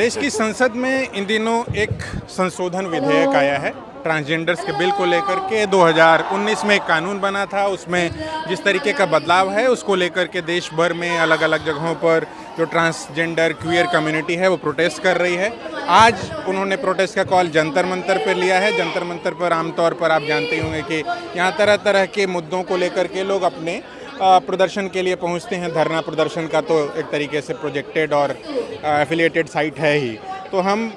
देश की संसद में इन दिनों एक संशोधन विधेयक आया है ट्रांसजेंडर्स के बिल को लेकर के। 2019 में एक कानून बना था, उसमें जिस तरीके का बदलाव है उसको लेकर के देश भर में अलग अलग जगहों पर जो ट्रांसजेंडर क्वियर कम्युनिटी है वो प्रोटेस्ट कर रही है। आज उन्होंने प्रोटेस्ट का कॉल जंतर मंतर पर लिया है। जंतर मंतर पर आमतौर पर आप जानते होंगे कि यहाँ तरह तरह के मुद्दों को लेकर के लोग अपने प्रदर्शन के लिए पहुंचते हैं। धरना प्रदर्शन का तो एक तरीके से प्रोजेक्टेड और एफिलिएटेड साइट है ही। तो हम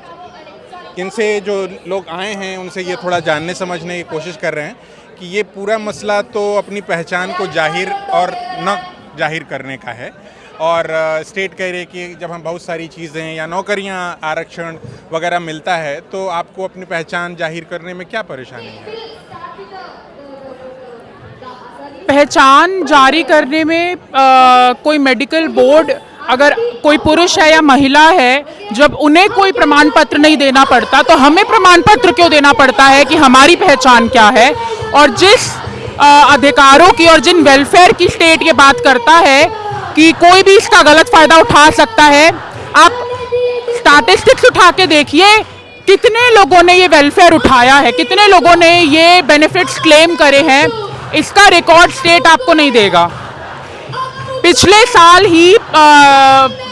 इनसे जो लोग आए हैं उनसे ये थोड़ा जानने समझने की कोशिश कर रहे हैं कि ये पूरा मसला तो अपनी पहचान को जाहिर और न जाहिर करने का है। और स्टेट कह रही है कि जब हम बहुत सारी चीज़ें या नौकरियां आरक्षण वगैरह मिलता है तो आपको अपनी पहचान जाहिर करने में क्या परेशानी है? पहचान जारी करने में कोई मेडिकल बोर्ड, अगर कोई पुरुष है या महिला है, जब उन्हें कोई प्रमाण पत्र नहीं देना पड़ता तो हमें प्रमाण पत्र क्यों देना पड़ता है कि हमारी पहचान क्या है। और जिस अधिकारों की और जिन वेलफेयर की स्टेट ये बात करता है कि कोई भी इसका गलत फायदा उठा सकता है। आप स्टैटिस्टिक्स उठा के देखिए कितने लोगों ने ये वेलफेयर उठाया है, कितने लोगों ने ये बेनिफिट्स क्लेम करे हैं, इसका रिकॉर्ड स्टेट आपको नहीं देगा। पिछले साल ही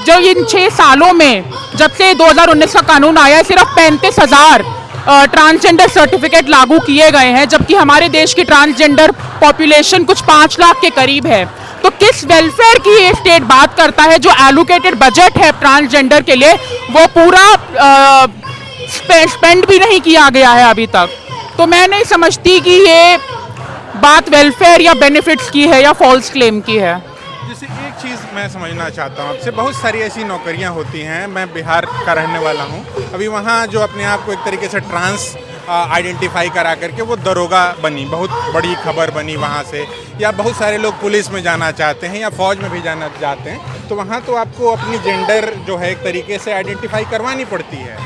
जो इन 6 सालों में जब से 2019 का कानून आया, सिर्फ 35,000 ट्रांसजेंडर सर्टिफिकेट लागू किए गए हैं, जबकि हमारे देश की ट्रांसजेंडर पॉपुलेशन कुछ 5 लाख के करीब है। तो किस वेलफेयर की ये स्टेट बात करता है? जो एलोकेटेड बजट है ट्रांसजेंडर के लिए वो पूरा स्पेंड भी नहीं किया गया है अभी तक। तो मैं नहीं समझती कि ये बात वेलफेयर या बेनिफिट्स की है या फॉल्स क्लेम की है। जैसे एक चीज़ मैं समझना चाहता हूँ आपसे, बहुत सारी ऐसी नौकरियाँ होती हैं। मैं बिहार का रहने वाला हूँ। अभी वहाँ जो अपने आप को एक तरीके से ट्रांस आइडेंटिफाई करा करके वो दरोगा बनी, बहुत बड़ी खबर बनी वहाँ से। या बहुत सारे लोग पुलिस में जाना चाहते हैं या फौज में भी जाना चाहते हैं, तो वहाँ तो आपको अपनी जेंडर जो है एक तरीके से आइडेंटिफाई करवानी पड़ती है।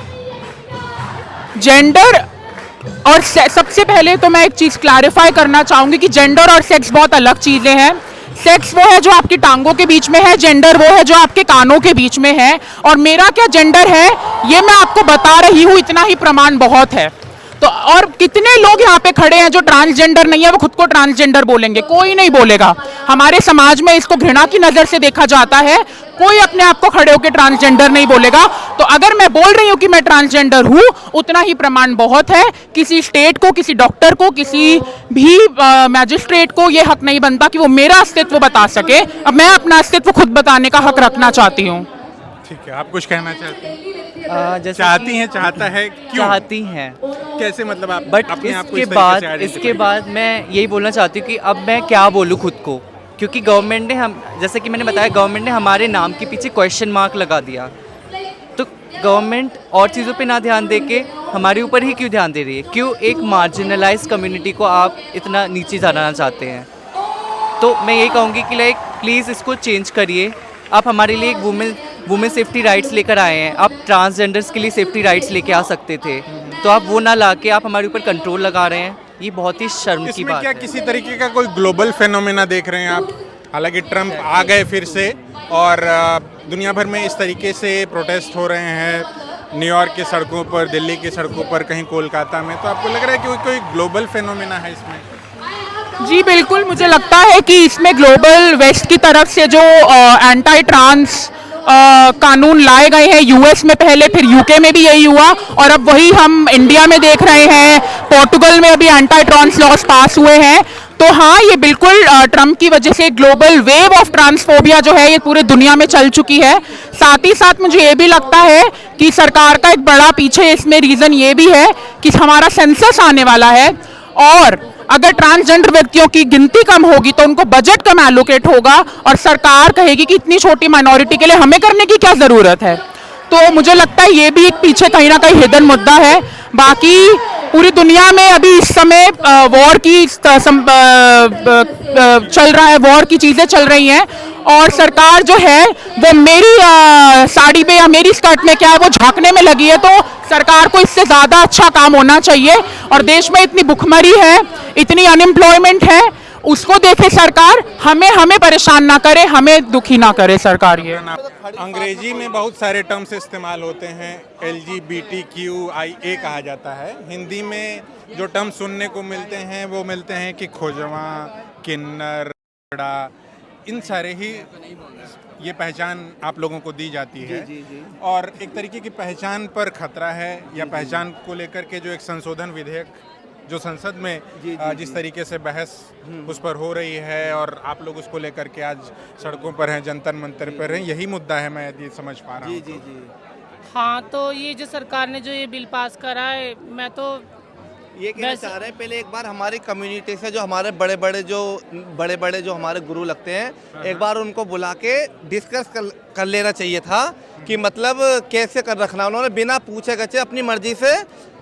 जेंडर और सबसे पहले तो मैं एक चीज़ क्लैरिफाई करना चाहूँगी कि जेंडर और सेक्स बहुत अलग चीज़ें हैं। सेक्स वो है जो आपकी टांगों के बीच में है, जेंडर वो है जो आपके कानों के बीच में है। और मेरा क्या जेंडर है ये मैं आपको बता रही हूँ, इतना ही प्रमाण बहुत है। तो और कितने लोग यहाँ पे खड़े हैं जो ट्रांसजेंडर नहीं है, वो खुद को ट्रांसजेंडर बोलेंगे? कोई नहीं बोलेगा। हमारे समाज में इसको घृणा की नज़र से देखा जाता है। कोई अपने आप को खड़े होकर ट्रांसजेंडर नहीं बोलेगा। तो अगर मैं बोल रही हूँ कि मैं ट्रांसजेंडर हूँ, उतना ही प्रमाण बहुत है। किसी स्टेट को, किसी डॉक्टर को, किसी भी मैजिस्ट्रेट को ये हक नहीं बनता कि वो मेरा अस्तित्व बता सके। अब मैं अपना अस्तित्व खुद बताने का हक रखना चाहती हूँ। ठीक है, आप कुछ कहना चाहते हैं? जैसे चाहती हैं, चाहता है, क्यों चाहती हैं, कैसे, मतलब आप बट अपने आप को इसके बाद मैं यही बोलना चाहती हूँ कि अब मैं क्या बोलूँ खुद को, क्योंकि गवर्नमेंट ने जैसे कि मैंने बताया, गवर्नमेंट ने हमारे नाम के पीछे क्वेश्चन मार्क लगा दिया। तो गवर्नमेंट और चीज़ों पे ना ध्यान दे के हमारे ऊपर ही क्यों ध्यान दे रही है? क्यों एक मार्जिनलाइज कम्युनिटी को आप इतना नीचे जाना चाहते हैं? तो मैं ये कहूँगी कि लाइक प्लीज़ इसको चेंज करिए। आप हमारे लिए एक वुमेन सेफ्टी राइट्स लेकर आए हैं, आप ट्रांसजेंडर्स के लिए सेफ्टी राइट्स लेके आ सकते थे, तो आप वो ना लाके आप हमारे ऊपर कंट्रोल लगा रहे हैं। ये बहुत ही शर्म की बात है। क्या किसी तरीके का कोई ग्लोबल फेनोमेना देख रहे हैं आप? हालांकि ट्रंप आ गए फिर से और दुनिया भर में इस तरीके से प्रोटेस्ट हो रहे हैं, न्यूयॉर्क की सड़कों पर, दिल्ली की सड़कों पर, कहीं कोलकाता में। तो आपको लग रहा है कि कोई ग्लोबल फेनोमेना है इसमें? जी बिल्कुल, मुझे लगता है कि इसमें ग्लोबल वेस्ट की तरफ से जो एंटी ट्रांस कानून लाए गए हैं, यूएस में पहले, फिर यूके में भी यही हुआ और अब वही हम इंडिया में देख रहे हैं। पोर्टुगल में अभी एंटी ट्रांस लॉज पास हुए हैं। तो हाँ, ये बिल्कुल ट्रंप की वजह से ग्लोबल वेव ऑफ ट्रांसफोबिया जो है ये पूरे दुनिया में चल चुकी है। साथ ही साथ मुझे ये भी लगता है कि सरकार का एक बड़ा पीछे इसमें रीज़न ये भी है कि हमारा सेंसस आने वाला है और अगर ट्रांसजेंडर व्यक्तियों की गिनती कम होगी तो उनको बजट कम एलोकेट होगा और सरकार कहेगी कि इतनी छोटी माइनॉरिटी के लिए हमें करने की क्या ज़रूरत है। तो मुझे लगता है ये भी एक पीछे कहीं ना कहीं हिडन मुद्दा है। बाकी पूरी दुनिया में अभी इस समय वॉर की चल रहा है, वॉर की चीज़ें चल रही हैं और सरकार जो है वो मेरी साड़ी पे या मेरी स्कर्ट में क्या है वो झांकने में लगी है। तो सरकार को इससे ज़्यादा अच्छा काम होना चाहिए। और देश में इतनी भुखमरी है, इतनी अनएम्प्लॉयमेंट है, उसको देखे सरकार, हमें परेशान ना करे, हमें दुखी ना करे सरकार। ये अंग्रेजी में बहुत सारे टर्म्स इस्तेमाल होते हैं, LGBTQIA कहा जाता है। हिंदी में जो टर्म सुनने को मिलते हैं वो मिलते हैं कि खोजवा, किन्नर, बड़ा, इन सारे ही ये पहचान आप लोगों को दी जाती है। और एक तरीके की पहचान पर खतरा है, या पहचान को लेकर के जो एक संशोधन विधेयक जो संसद में जिस तरीके से बहस उस पर हो रही है, और आप लोग उसको लेकर के आज सड़कों पर हैं, जंतर मंतर पर हैं, यही मुद्दा है, मैं यदि समझ पा रहा हूँ। हाँ, तो ये जो सरकार ने जो ये बिल पास करा है, मैं तो ये कहना चाह रहे हैं, पहले एक बार हमारी कम्युनिटी से जो हमारे बड़े बड़े जो हमारे गुरु लगते हैं, एक बार उनको बुला के डिस्कस कर लेना चाहिए था कि मतलब कैसे कर रखना। उन्होंने बिना पूछे गए अपनी मर्जी से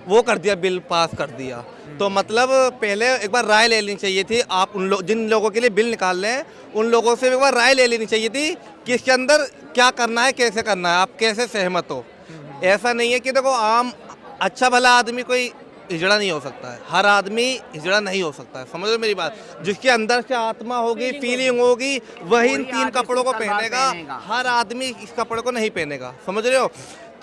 वो कर दिया, बिल पास कर दिया। तो मतलब पहले एक बार राय ले लेनी चाहिए थी। आप जिन लोगों के लिए बिल निकाल रहे हैं, उन लोगों से एक बार राय ले लेनी चाहिए थी कि इसके अंदर क्या करना है, कैसे करना है, आप कैसे सहमत हो। ऐसा नहीं है कि देखो आम अच्छा भला आदमी कोई हिजड़ा नहीं हो सकता है, हर आदमी हिजड़ा नहीं हो सकता है, समझ लो मेरी बात। जिसके अंदर से आत्मा होगी, फीलिंग होगी, वही इन 3 कपड़ों को पहनेगा। हर आदमी इस कपड़े को नहीं पहनेगा, समझ रहे हो।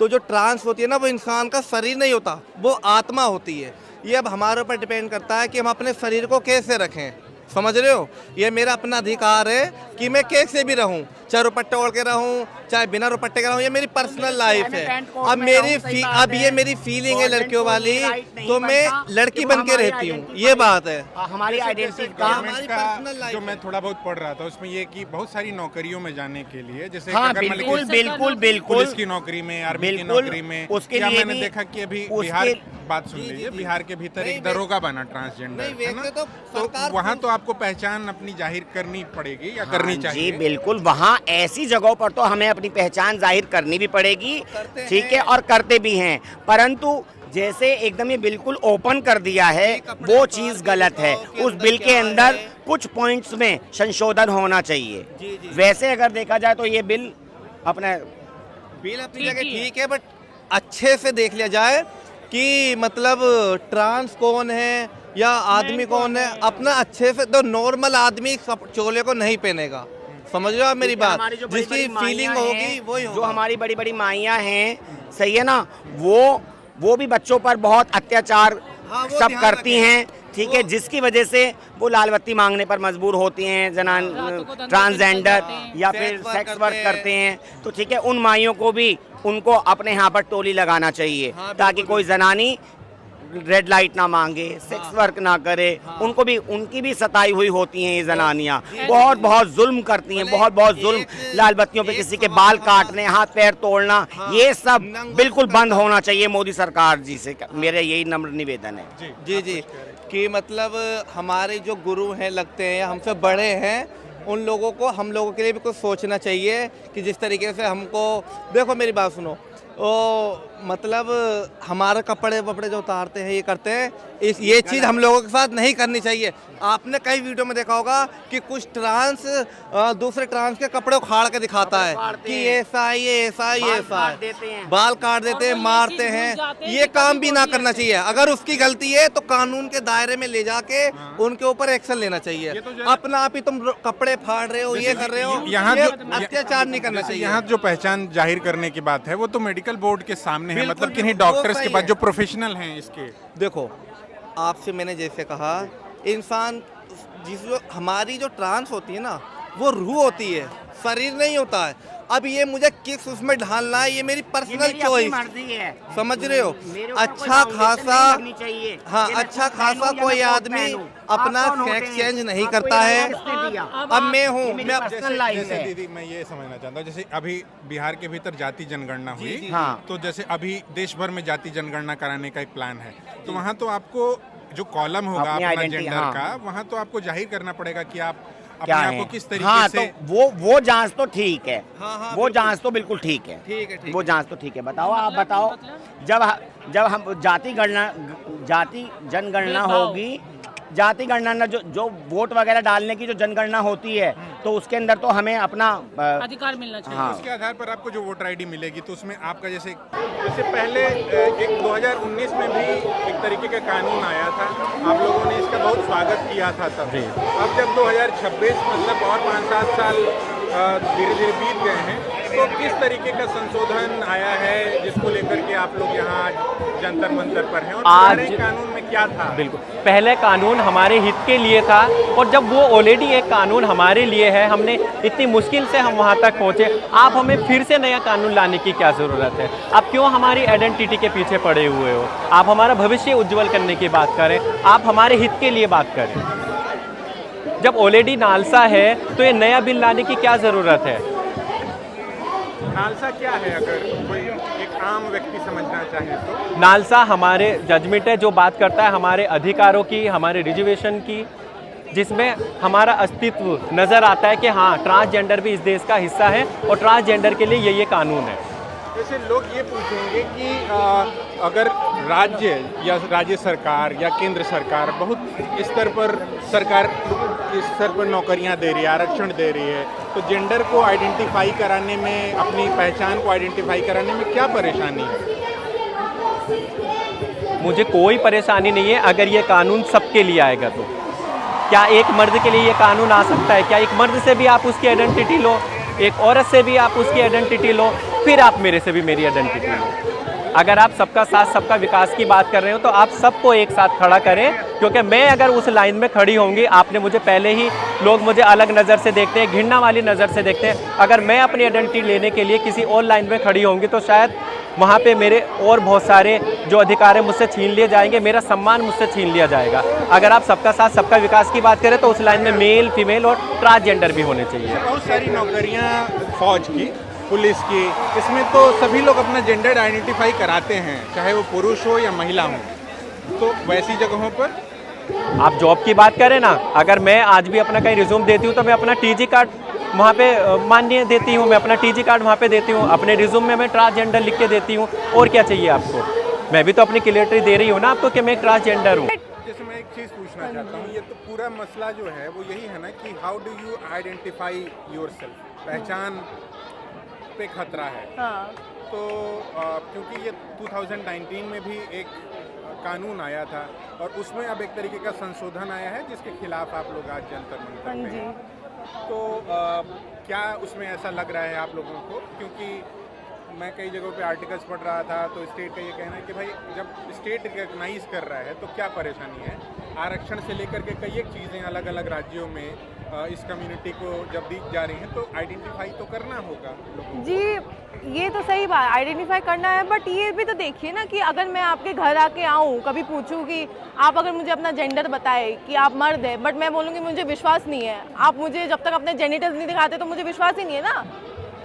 तो जो ट्रांस होती है ना, वो इंसान का शरीर नहीं होता, वो आत्मा होती है। ये अब हमारे ऊपर डिपेंड करता है कि हम अपने शरीर को कैसे रखें, समझ रहे हो। ये मेरा अपना अधिकार है कि मैं कैसे भी रहूं, चाहे रुपट्टे ओढ़ के रहूं, चाहे बिना रुपट्टे के रहूं, ये मेरी पर्सनल लाइफ है। अब ये मेरी फीलिंग है लड़कियों वाली, तो मैं लड़की बन के रहती हूँ, ये बात है हमारी आइडेंटिटी का। हमारी पर्सनल लाइफ जो मैं थोड़ा बहुत पढ़ रहा था उसमें ये कि बहुत सारी नौकरियों में जाने के लिए, जैसे हाँ, अगर मान लीजिए बिल्कुल पुलिस की नौकरी में, आर्मी की बिल्कुल, नौकरी में, उसके या लिए मैंने भी- देखा कि अभी उसके- बिहार, बात सुन लीजिए, बिहार के भीतर एक दरोगा बना ट्रांसजेंडर, नहीं, है ना? वैसे तो सरकार वहाँ तो आपको पहचान अपनी जाहिर करनी पड़ेगी या करनी जी चाहिए। बिल्कुल, वहाँ ऐसी जगहों पर तो हमें अपनी पहचान जाहिर करनी भी पड़ेगी, ठीक है, और करते भी हैं। परंतु जैसे एकदम ये बिल्कुल ओपन कर दिया है, वो चीज़ गलत है। उस बिल के अंदर कुछ पॉइंट्स में संशोधन होना चाहिए। वैसे अगर देखा जाए तो ये बिल अपना बिल अपनी जगह ठीक है, बट अच्छे से देख लिया जाए कि मतलब ट्रांस कौन है या आदमी कौन है। अपना अच्छे से, तो नॉर्मल आदमी चोले को नहीं पहनेगा, समझ रहे हो आप मेरी बात। हमारी जो जिसकी बड़ी-बड़ी फीलिंग माइयाँ होगी हैं, वही जो होगा। हमारी बड़ी बड़ी माइयाँ हैं, सही है ना, वो भी बच्चों पर बहुत अत्याचार हाँ, वो सब ध्यान करती रखें। हैं, ठीक है, जिसकी वजह से वो लाल बत्ती मांगने पर मजबूर होती हैं, जनान ट्रांसजेंडर या फिर सेक्स वर्क करते हैं। तो ठीक है, उन माइयों को भी उनको अपने यहाँ पर टोली लगाना चाहिए, ताकि कोई जनानी रेड लाइट ना मांगे, सेक्स वर्क ना करे। उनको भी, उनकी भी सताई हुई होती हैं ये जनानियाँ, बहुत जुल्म करती हैं, बहुत जुल्म। लाल बत्तियों पे किसी के बाल काटने, हाथ पैर तोड़ना, ये सब बिल्कुल बंद होना चाहिए मोदी सरकार जी से। मेरा यही नम्र निवेदन है। जी कि मतलब हमारे जो गुरु हैं, लगते हैं हमसे बड़े हैं, उन लोगों को, हम लोगों के लिए भी कुछ सोचना चाहिए कि जिस तरीके से हमको, देखो मेरी बात सुनो, मतलब हमारे कपड़े वपड़े जो उतारते हैं, ये करते हैं, ये चीज़ हम लोगों के साथ नहीं करनी चाहिए। आपने कई वीडियो में देखा होगा कि कुछ ट्रांस दूसरे ट्रांस के कपड़े उखाड़ के दिखाता है कि ऐसा है, ये ऐसा है, ये ऐसा है, बाल काट देते हैं, मारते हैं। ये काम भी ना करना चाहिए। अगर उसकी गलती है तो कानून के दायरे में ले जाके उनके ऊपर एक्शन लेना चाहिए। अपना आप ही तुम कपड़े फाड़ रहे हो, ये कर रहे हो, यहाँ ये जो अत्याचार नहीं करना चाहिए। यहाँ जो पहचान जाहिर करने की बात है वो तो मेडिकल बोर्ड के सामने है, बिल्कुल, मतलब किन्हीं बिल्कुल, वो डॉक्टर्स के सही पास है। जो प्रोफेशनल हैं इसके। देखो, आपसे मैंने जैसे कहा, इंसान हमारी जो ट्रांस होती है ना, वो रूह होती है, शरीर नहीं होता है। अब ये मुझे किस उसमें ढालना है, ये मेरी पर्सनल चॉइस, समझ रहे हो। अच्छा खासा, हाँ, अच्छा खासा कोई आदमी अपना सेक्स चेंज नहीं करता है। अब मैं हूँ, मैं जैसे दीदी, मैं ये समझना चाहता हूँ, जैसे अभी बिहार के भीतर जाति जनगणना हुई, हाँ। तो जैसे अभी देश भर में जाति जनगणना कराने का एक प्लान है, तो वहाँ तो आपको जो कॉलम होगा अपनी अपना identity, जेंडर हाँ। का, वहाँ तो आपको जाहिर करना पड़ेगा कि आप अपने क्या आप है। को किस तरीके हाँ, से। तो वो जांच तो ठीक है, हाँ, वो जांच तो बिल्कुल ठीक है, ठीक है। वो जांच तो ठीक है। बताओ, आप बताओ, जब हम जाति जनगणना होगी, जाति गणना जो वोट वगैरह डालने की जो जनगणना होती है तो उसके अंदर तो हमें अपना अधिकार मिलना चाहिए। हाँ। उसके आधार पर आपको जो वोटर आईडी मिलेगी तो उसमें आपका जैसे पहले एक 2019 में भी एक तरीके का कानून आया था, आप लोगों ने इसका बहुत स्वागत किया था तब। अब जब 2026 मतलब और 5-7 साल धीरे धीरे बीत गए हैं, तो किस तरीके का संशोधन आया है जिसको लेकर के आप लोग यहाँ आज जंतर मंतर पर हैं, और पुराने कानून में क्या था? बिल्कुल, पहले कानून हमारे हित के लिए था और जब वो ऑलरेडी एक कानून हमारे लिए है, हमने इतनी मुश्किल से हम वहाँ तक पहुँचे, आप हमें फिर से नया कानून लाने की क्या ज़रूरत है? आप क्यों हमारी आइडेंटिटी के पीछे पड़े हुए हो? आप हमारा भविष्य उज्जवल करने की बात करें, आप हमारे हित के लिए बात करें। जब ऑलरेडी नालसा है तो ये नया बिल लाने की क्या ज़रूरत है? नालसा क्या है, अगर कोई एक आम व्यक्ति समझना चाहे तो? नालसा हमारे जजमेंट है जो बात करता है हमारे अधिकारों की, हमारे रिजर्वेशन की, जिसमें हमारा अस्तित्व नज़र आता है कि हाँ, ट्रांसजेंडर भी इस देश का हिस्सा है और ट्रांसजेंडर के लिए ये कानून है। जैसे लोग ये पूछेंगे कि अगर राज्य या राज्य सरकार या केंद्र सरकार बहुत स्तर पर नौकरियां दे रही है, आरक्षण दे रही है, तो जेंडर को आइडेंटिफाई कराने में, अपनी पहचान को आइडेंटिफाई कराने में क्या परेशानी है? मुझे कोई परेशानी नहीं है अगर ये कानून सबके लिए आएगा तो। क्या एक मर्द के लिए ये कानून आ सकता है? क्या एक मर्द से भी आप उसकी आइडेंटिटी लो, एक औरत से भी आप उसकी आइडेंटिटी लो, फिर आप मेरे से भी मेरी आइडेंटिटी लो। अगर आप सबका साथ सबका विकास की बात कर रहे हो तो आप सबको एक साथ खड़ा करें, क्योंकि मैं अगर उस लाइन में खड़ी होंगी, आपने मुझे पहले ही लोग मुझे अलग नज़र से देखते हैं, घृणा वाली नज़र से देखते हैं, अगर मैं अपनी आइडेंटिटी लेने के लिए किसी और लाइन में खड़ी होंगी तो शायद वहाँ पे मेरे और बहुत सारे जो अधिकार है मुझसे छीन लिए जाएंगे, मेरा सम्मान मुझसे छीन लिया जाएगा। अगर आप सबका साथ सबका विकास की बात करें तो उस लाइन में मेल, फीमेल और ट्रांसजेंडर भी होने चाहिए। बहुत सारी नौकरियां फौज की, पुलिस की, इसमें तो सभी लोग अपना जेंडर आइडेंटिफाई कराते हैं, चाहे वो पुरुष हो या महिला हो। तो वैसी जगहों पर आप जॉब की बात करें ना, अगर मैं आज भी अपना कहीं रिज्यूम देती हूँ तो मैं अपना टीजी कार्ड वहाँ पे मान्य देती हूँ, मैं अपना टीजी कार्ड वहाँ पे देती हूँ, अपने रिज्यूम में मैं ट्रांसजेंडर लिख के देती हूँ। और क्या चाहिए आपको? मैं भी तो अपनी क्लियरिटी दे रही हूँ ना आपको कि मैं ट्रांसजेंडर हूँ। जैसे मैं एक चीज़ पूछना चाहता हूँ, ये तो पूरा मसला जो है वो यही है ना कि how do you identify yourself, पहचान पे खतरा है। हाँ। तो क्योंकि ये 2019 में भी एक कानून आया था और उसमें अब एक तरीके का संशोधन आया है जिसके खिलाफ आप लोग आज जंतर मंतर हाँ पे जी। हैं। तो क्या उसमें ऐसा लग रहा है आप लोगों को? क्योंकि मैं कई जगहों पे आर्टिकल्स पढ़ रहा था तो स्टेट का ये कहना है कि भाई जब स्टेट रिकग्नाइज कर रहा है तो क्या परेशानी है? आरक्षण से लेकर के कई एक चीज़ें अलग अलग राज्यों में इस कम्युनिटी को जब दी जा रही हैं तो आइडेंटिफाई तो करना होगा लोगों को। जी, ये तो सही बात, आइडेंटिफाई करना है, बट ये भी तो देखिए ना कि अगर मैं आपके घर आके आऊँ, कभी पूछूँ कि आप अगर मुझे अपना जेंडर बताए कि आप मर्द है, बट मैं बोलूँगी मुझे विश्वास नहीं है, आप मुझे जब तक अपने जेनिटल्स नहीं दिखाते तो मुझे विश्वास ही नहीं है ना।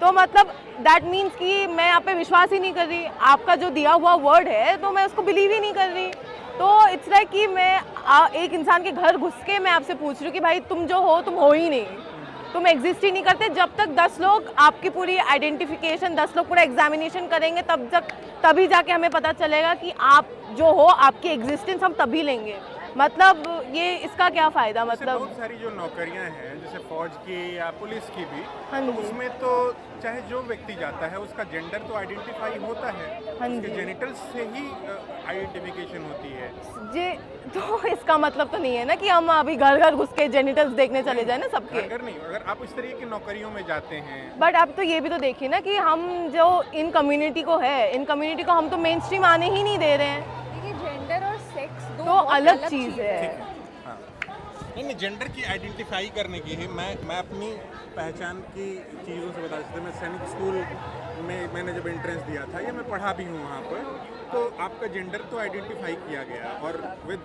तो मतलब दैट मीन्स कि मैं आप पे विश्वास ही नहीं कर रही, आपका जो दिया हुआ वर्ड है तो मैं उसको बिलीव ही नहीं कर रही। तो इट्स लाइक कि मैं एक इंसान के घर घुस के मैं आपसे पूछ रही हूँ कि भाई तुम जो हो तुम हो ही नहीं, तुम एग्जिस्ट ही नहीं करते। जब तक 10 लोग आपकी पूरी आइडेंटिफिकेशन, 10 लोग पूरा एग्जामिनेशन करेंगे तभी जाके हमें पता चलेगा कि आप जो हो, आपकी एग्जिस्टेंस हम तभी लेंगे। मतलब ये इसका क्या फ़ायदा? मतलब बहुत सारी जो नौकरियां हैं जैसे फौज की या पुलिस की भी, हाँ तो जी। उसमें तो चाहे जो व्यक्ति जाता है उसका जेंडर तो आइडेंटिफाई होता है, हाँ उसके जी। जेनिटल्स से ही आइडेंटिफिकेशन होती है। जे तो इसका मतलब तो नहीं है ना कि हम अभी घर घर घुस के जेनिटल्स देखने चले जाए ना सबके। अगर नहीं, अगर आप इस तरीके की नौकरियों में जाते हैं, बट अब तो ये भी तो देखिए ना कि हम जो इन कम्युनिटी को हम तो मेन स्ट्रीम आने ही नहीं दे रहे हैं। देखिए, जेंडर और सेक्स दो तो बहुत अलग चीज़ है। हाँ, नहीं जेंडर की आइडेंटिफाई करने की है। मैं अपनी पहचान की चीज़ों से बता सकता हूँ। मैं सैनिक स्कूल में मैंने जब एंट्रेंस दिया था या मैं पढ़ा भी हूँ वहाँ पर, तो आपका जेंडर तो आइडेंटिफाई किया गया और विद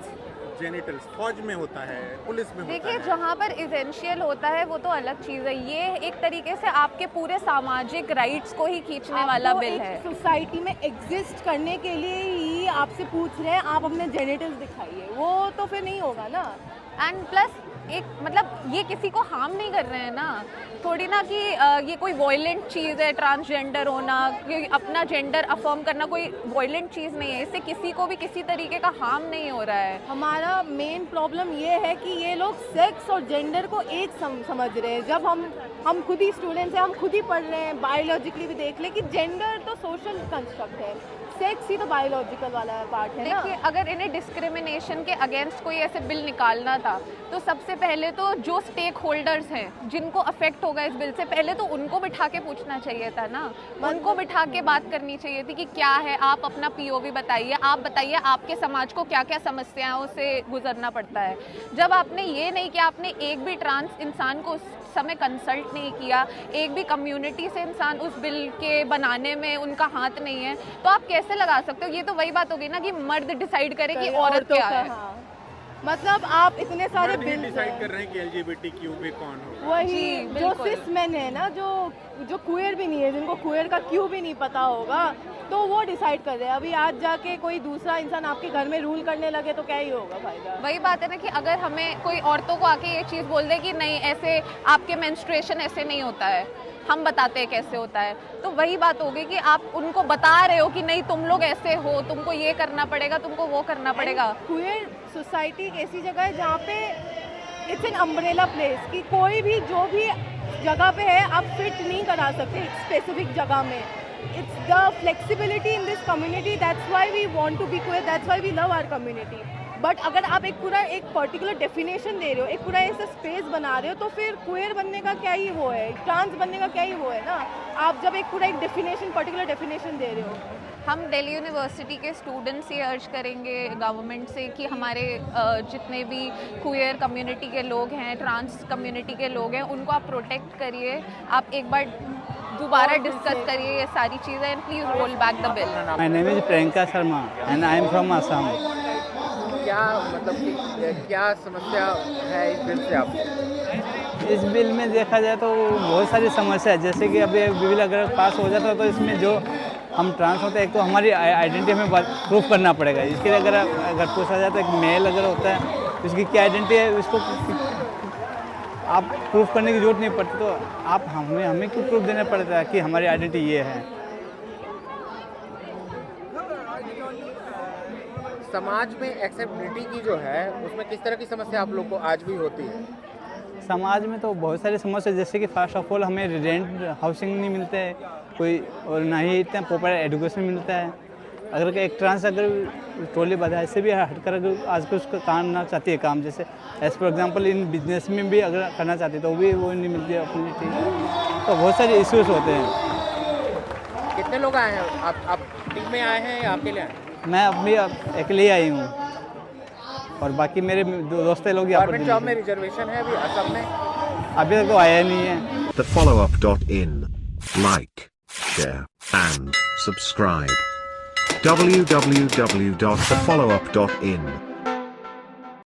जेनिटल्स फौज में होता है, पुलिस में होता देखिए, है। जहाँ पर इसेंशियल होता है वो तो अलग चीज़ है। ये एक तरीके से आपके पूरे सामाजिक राइट्स को ही खींचने वाला बिल है। सोसाइटी में एग्जिस्ट करने के लिए ही आपसे पूछ रहे हैं आप अपने जेनिटल्स दिखाइए, वो तो फिर नहीं होगा ना। एंड प्लस एक मतलब ये किसी को हार्म नहीं कर रहे हैं ना, थोड़ी ना कि ये कोई वॉयलेंट चीज़ है ट्रांसजेंडर होना, कि अपना जेंडर अफर्म करना कोई वॉयलेंट चीज़ नहीं है, इससे किसी को भी किसी तरीके का हार्म नहीं हो रहा है। हमारा मेन प्रॉब्लम ये है कि ये लोग सेक्स और जेंडर को एक समझ रहे हैं। जब हम खुद ही स्टूडेंट्स हैं, हम खुद ही पढ़ रहे हैं, बायोलॉजिकली भी देख लें कि जेंडर तो सोशल कंस्ट्रक्ट है, सेक्स ही तो बायोलॉजिकल वाला पार्ट है ना। देखिए, अगर इन्हें डिस्क्रिमिनेशन के अगेंस्ट कोई ऐसे बिल निकालना था तो सबसे पहले तो जो स्टेक होल्डर्स हैं जिनको अफेक्ट होगा इस बिल से, पहले तो उनको बिठा के पूछना चाहिए था ना, उनको बिठा के बात करनी चाहिए थी कि क्या है, आप अपना पीओवी बताइए, आप बताइए आपके समाज को क्या क्या समस्याओं से गुजरना पड़ता है। जब आपने ये नहीं किया, आपने एक भी ट्रांस इंसान को उस समय कंसल्ट नहीं किया, एक भी कम्युनिटी से इंसान उस बिल के बनाने में उनका हाथ नहीं है, तो आप कैसे लगा सकते हो? ये तो वही बात होगी ना कि मर्द डिसाइड करे कि औरत क्या है। हाँ। मतलब आप इतने सारे बिल डिसाइड कर रहे हैं कि LGBTQ भी कौन हो। वही जी, जो बिल्कुल। सिस मैन है ना, जो क्वेयर भी नहीं है, जिनको क्वेयर का क्यों भी नहीं पता होगा, तो वो डिसाइड कर रहे हैं। अभी आज जाके कोई दूसरा इंसान आपके घर में रूल करने लगे तो क्या ही होगा फायदा। वही बात है ना कि अगर हमें कोई औरतों को आके ये चीज़ बोल दे कि नहीं ऐसे आपके मेंस्ट्रुएशन ऐसे नहीं होता है, हम बताते हैं कैसे होता है, तो वही बात होगी कि आप उनको बता रहे हो कि नहीं तुम लोग ऐसे हो, तुमको ये करना पड़ेगा, तुमको वो करना पड़ेगा। क्वेयर सोसाइटी एक ऐसी जगह है जहाँ पे इट्स एन अम्ब्रेला प्लेस, कि कोई भी जो भी जगह पे है आप फिट नहीं करा सकते एक स्पेसिफिक जगह में। It's the flexibility in this community, that's why we want to be queer, that's why we love our community. But अगर आप एक पर्टिकुलर डेफिनेशन दे रहे हो, एक पूरा ऐसा स्पेस बना रहे हो, तो फिर क्वेयर बनने का क्या ही वो है, ट्रांस बनने का क्या ही वो है ना। आप जब एक पर्टिकुलर डेफिनेशन दे रहे हो। हम दिल्ली यूनिवर्सिटी के स्टूडेंट्स ये अर्ज करेंगे गवर्नमेंट से कि हमारे जितने भी क्वेयर कम्युनिटी के लोग हैं, ट्रांस कम्युनिटी के लोग हैं, उनको आप प्रोटेक्ट करिए। आप एक बार दोबारा डिस्कस करिए ये सारी चीज़ें and please roll back the bill. My name is Priyanka Sharma and I am from Assam. क्या मतलब कि क्या समस्या है इस बिल से आपको? इस बिल में देखा जाए तो बहुत सारी समस्या है, जैसे कि अभी बिल अगर पास हो जाता तो इसमें जो हम ट्रांस होते हैं, एक तो हमारी आइडेंटिटी हमें प्रूफ करना पड़ेगा। इसके लिए अगर पूछा जाए तो एक मेल अगर होता है तो उसकी क्या आइडेंटिटी है उसको आप प्रूफ करने की जरूरत नहीं पड़ती, तो आप हमें क्यों प्रूफ देना पड़ता है कि हमारी आइडेंटिटी ये है। समाज में एक्सेप्टेबिलिटी की जो है उसमें किस तरह की समस्या आप लोग को आज भी होती है? समाज में तो बहुत सारी समस्या, जैसे कि फर्स्ट ऑफ ऑल हमें रेंट हाउसिंग नहीं मिलता है कोई, और ना ही इतना प्रॉपर एजुकेशन मिलता है। अगर एक ट्रांस अगर ट्रॉली बाधा इससे भी हटकर अगर आजकल उसका करना चाहती है काम, जैसे as for example in business में भी अगर करना चाहती है तो भी वो नहीं मिलती है अपॉर्चुनिटी, तो बहुत सारे इश्यूज होते हैं। कितने लोग आए हैं? आप टीम में आए हैं या अकेले आए हैं? मैं अपनी अकेले आई हूँ और बाकी मेरे दोस्त लोग यहाँ पर। गवर्नमेंट जॉब में रिजर्वेशन है अभी असम में? अभी तक तो आया नहीं है। TheFollowUp.in. Like, share and subscribe. www.thefollowup.in